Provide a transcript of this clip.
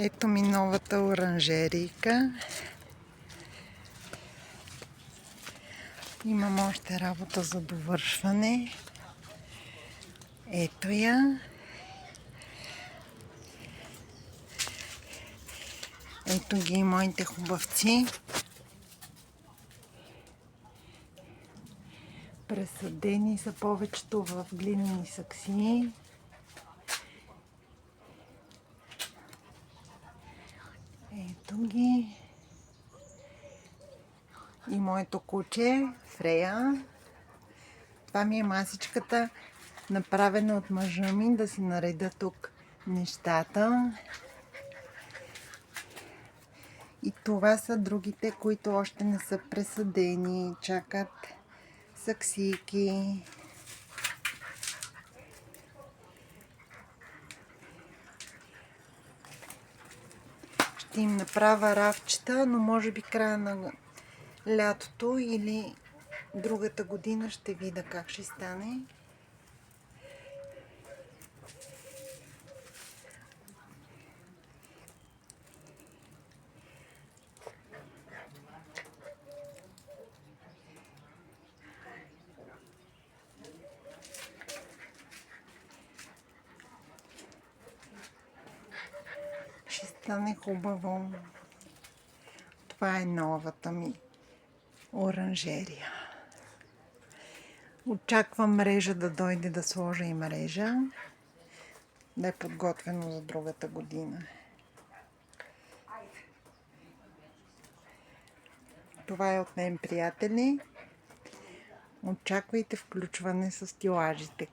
Ето ми новата оранжерийка. Имам още работа за довършване. Ето я. Ето ги моите хубавци. Пресъдени са повечето в глинени саксии. Ето ги. И моето куче, Фрея. Това ми е масичката, направена от мъжа ми, да си наредя тук нещата. И това са другите, които още не са пресъдени. Чакат саксийки. Ще им направя рафчета, но може би края на лятото или другата година ще видя как ще стане. Ще стане хубаво. Това е новата ми оранжерия. Очаквам мрежа да дойде, да сложа и мрежа. Да е подготвено за другата година. Това е от мен, приятели. Очаквайте включване с стилажите.